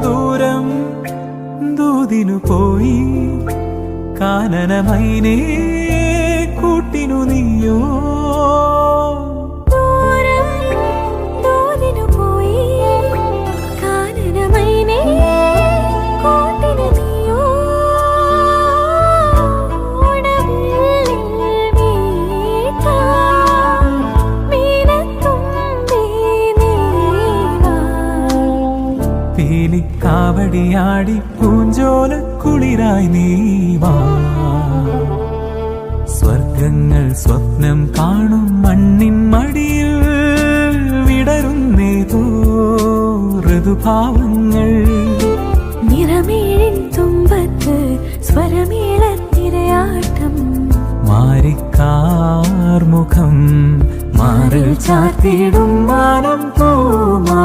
ദൂരം ദൂതിനു പോയി കാനനമൈനേ കൂട്ടിനു നീയോ കാവടിയാടി പൂഞ്ചോല കുളിരായി നീവാ സ്വർഗങ്ങൾ സ്വപ്നം കാണും മണ്ണിൻ മടിയിൽ വിടരുന്നേതോ ഋതുഭാവങ്ങൾ നിറമേഴിൻ തുമ്പത്ത് സ്വരമേളത്തിരയാട്ടം മാറിക്കാർമുഖം മാറിൽ ചാത്തിടും മാനം പൂമാ